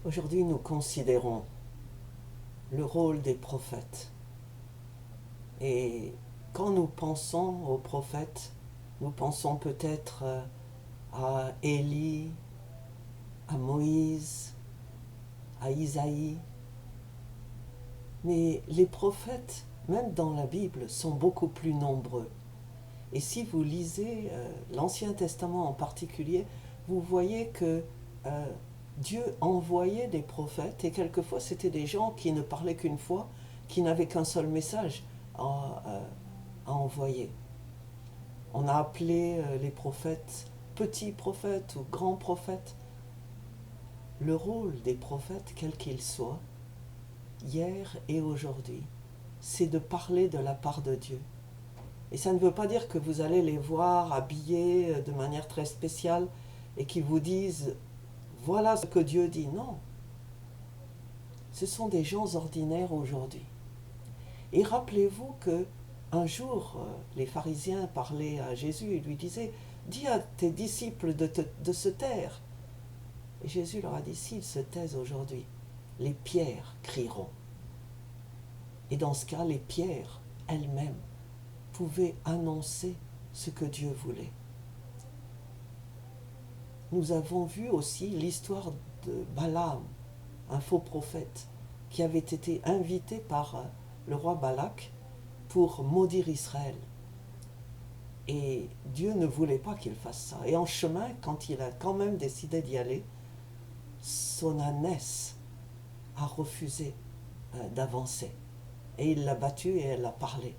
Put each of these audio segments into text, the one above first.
Aujourd'hui, nous considérons le rôle des prophètes. Et quand nous pensons aux prophètes, nous pensons peut-être à Élie, à Moïse, à Isaïe. Mais les prophètes, même dans la Bible, sont beaucoup plus nombreux. Et si vous lisez l'Ancien Testament en particulier, vous voyez que Dieu envoyait des prophètes, et quelquefois c'était des gens qui ne parlaient qu'une fois, qui n'avaient qu'un seul message à envoyer. On a appelé les prophètes petits prophètes ou grands prophètes. Le rôle des prophètes, quel qu'il soit, hier et aujourd'hui, c'est de parler de la part de Dieu. Et ça ne veut pas dire que vous allez les voir habillés de manière très spéciale et qu'ils vous disent « voilà ce que Dieu dit ». Non, ce sont des gens ordinaires aujourd'hui. Et rappelez-vous que un jour, les pharisiens parlaient à Jésus et lui disaient « dis à tes disciples de se taire ». Et Jésus leur a dit « s'ils se taisent aujourd'hui, les pierres crieront ». Et dans ce cas, les pierres elles-mêmes pouvaient annoncer ce que Dieu voulait. Nous avons vu aussi l'histoire de Balaam, un faux prophète, qui avait été invité par le roi Balak pour maudire Israël. Et Dieu ne voulait pas qu'il fasse ça. Et en chemin, quand il a quand même décidé d'y aller, son ânesse a refusé d'avancer. Et il l'a battue et elle a parlé.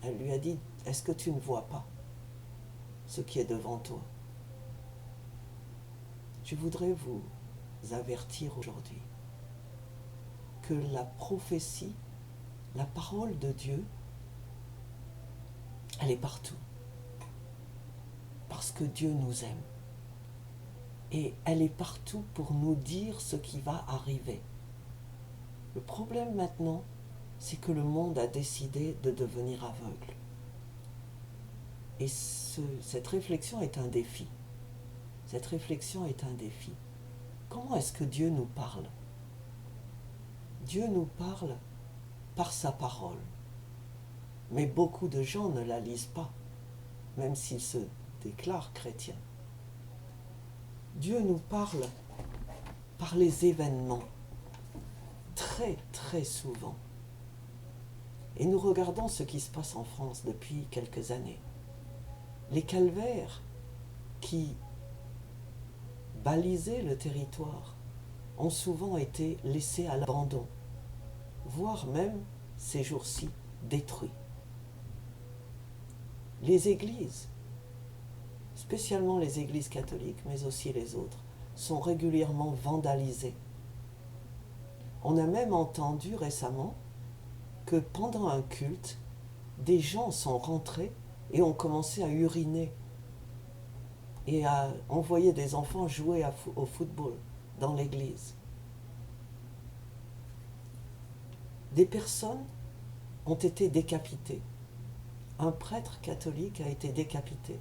Elle lui a dit « Est-ce que tu ne vois pas ce qui est devant toi ?» Je voudrais vous avertir aujourd'hui que la prophétie, la parole de Dieu, elle est partout. Parce que Dieu nous aime. Et elle est partout pour nous dire ce qui va arriver. Le problème maintenant, c'est que le monde a décidé de devenir aveugle. Et cette réflexion est un défi. Cette réflexion est un défi. Comment est-ce que Dieu nous parle ? Dieu nous parle par sa parole. Mais beaucoup de gens ne la lisent pas, même s'ils se déclarent chrétiens. Dieu nous parle par les événements, très très souvent. Et nous regardons ce qui se passe en France depuis quelques années. Les calvaires qui balisaient le territoire ont souvent été laissés à l'abandon, voire même, ces jours-ci, détruits. Les églises, spécialement les églises catholiques, mais aussi les autres, sont régulièrement vandalisées. On a même entendu récemment que pendant un culte, des gens sont rentrés et ont commencé à uriner et à envoyer des enfants jouer au football dans l'église. Des personnes ont été décapitées. Un prêtre catholique a été décapité.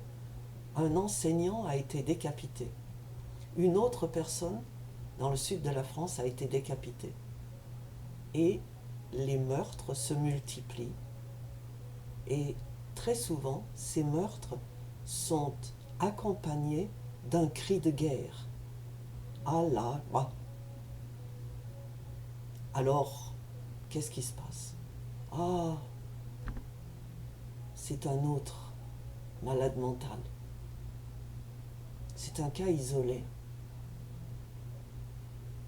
Un enseignant a été décapité. Une autre personne, dans le sud de la France, a été décapitée. Et les meurtres se multiplient. Et très souvent, ces meurtres sont accompagnés d'un cri de guerre. Allah. Alors, qu'est-ce qui se passe ? Ah, c'est un autre malade mental. C'est un cas isolé.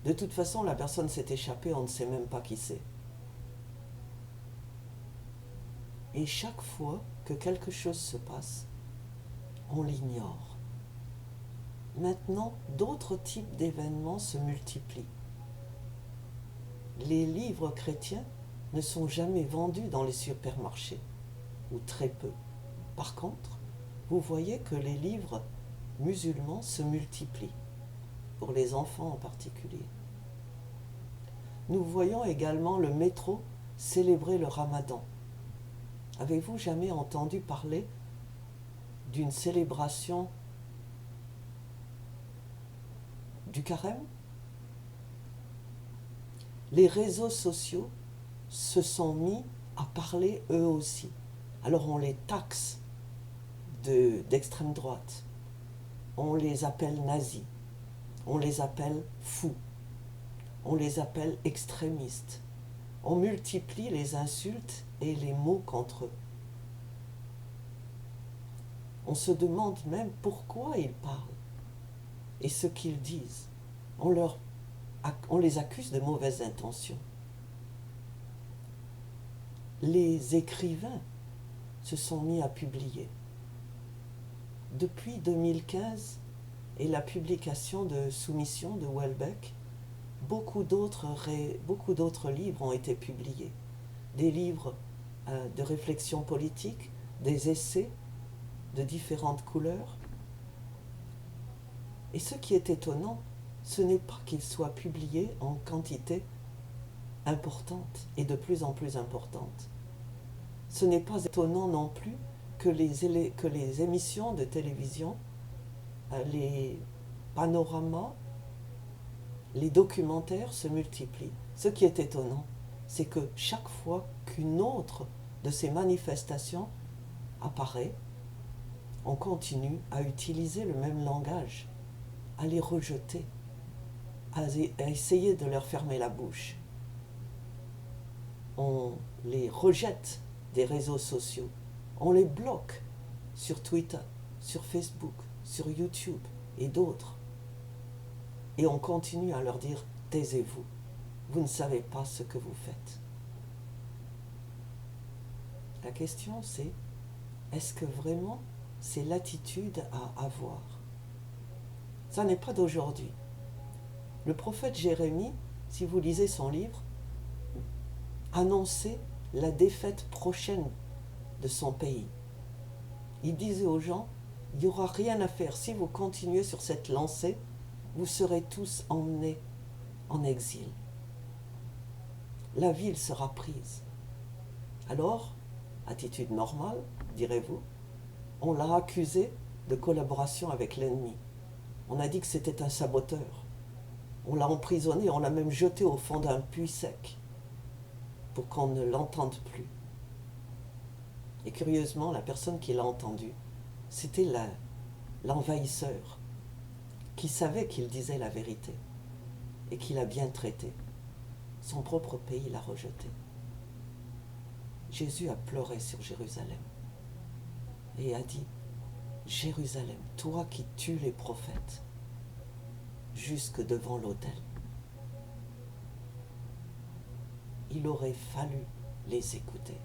De toute façon, la personne s'est échappée, on ne sait même pas qui c'est. Et chaque fois que quelque chose se passe, on l'ignore. Maintenant, d'autres types d'événements se multiplient. Les livres chrétiens ne sont jamais vendus dans les supermarchés, ou très peu. Par contre, vous voyez que les livres musulmans se multiplient, pour les enfants en particulier. Nous voyons également le métro célébrer le Ramadan. Avez-vous jamais entendu parler d'une célébration du carême ? les réseaux sociaux se sont mis à parler eux aussi. Alors on les taxe d'extrême droite, on les appelle nazis, on les appelle fous, on les appelle extrémistes. On multiplie les insultes et les mots contre eux. On se demande même pourquoi ils parlent et ce qu'ils disent. On les accuse de mauvaises intentions. Les écrivains se sont mis à publier. Depuis 2015 et la publication de Soumission de Houellebecq, beaucoup d'autres livres ont été publiés. Des livres de réflexion politique, des essais de différentes couleurs. Et ce qui est étonnant, ce n'est pas qu'ils soient publiés en quantité importante et de plus en plus importante. Ce n'est pas étonnant non plus que les émissions de télévision, les panoramas, les documentaires se multiplient. Ce qui est étonnant, c'est que chaque fois qu'une autre de ces manifestations apparaît, on continue à utiliser le même langage, à les rejeter, à essayer de leur fermer la bouche. On les rejette des réseaux sociaux, on les bloque sur Twitter, sur Facebook, sur YouTube et d'autres. Et on continue à leur dire « taisez-vous, vous ne savez pas ce que vous faites ». La question c'est, est-ce que vraiment c'est l'attitude à avoir? Ça n'est pas d'aujourd'hui. Le prophète Jérémie, si vous lisez son livre, annonçait la défaite prochaine de son pays. Il disait aux gens, il n'y aura rien à faire. Si vous continuez sur cette lancée, vous serez tous emmenés en exil. La ville sera prise. Alors, attitude normale, direz-vous, on l'a accusé de collaboration avec l'ennemi. On a dit que c'était un saboteur. On l'a emprisonné, on l'a même jeté au fond d'un puits sec pour qu'on ne l'entende plus. Et curieusement, la personne qui l'a entendu, c'était l'envahisseur qui savait qu'il disait la vérité et qui l'a bien traité. Son propre pays l'a rejeté. Jésus a pleuré sur Jérusalem et a dit, Jérusalem, toi qui tues les prophètes, jusque devant l'autel. Il aurait fallu les écouter.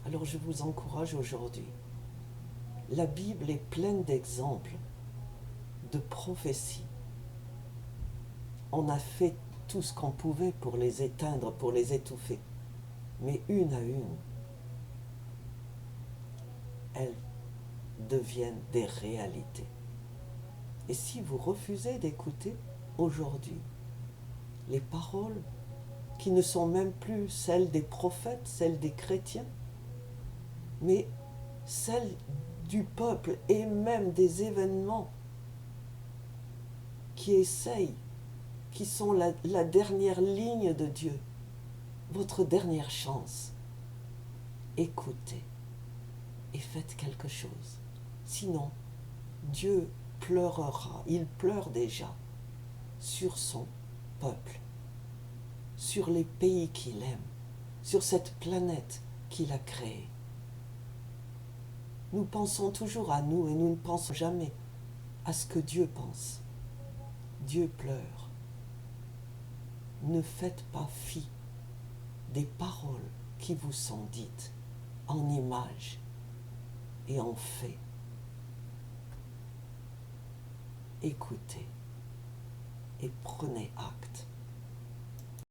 Alors je vous encourage aujourd'hui. La Bible est pleine d'exemples, de prophéties. On a fait tout ce qu'on pouvait pour les éteindre, pour les étouffer. Mais une à une, elles deviennent des réalités. Et si vous refusez d'écouter aujourd'hui les paroles qui ne sont même plus celles des prophètes, celles des chrétiens, mais celles du peuple et même des événements qui essayent, qui sont la dernière ligne de Dieu, votre dernière chance, écoutez et faites quelque chose. Sinon, Dieu pleurera, il pleure déjà sur son peuple, sur les pays qu'il aime, sur cette planète qu'il a créée. Nous pensons toujours à nous et nous ne pensons jamais à ce que Dieu pense. Dieu pleure. Ne faites pas fi des paroles qui vous sont dites en images et en faits. Écoutez et prenez acte.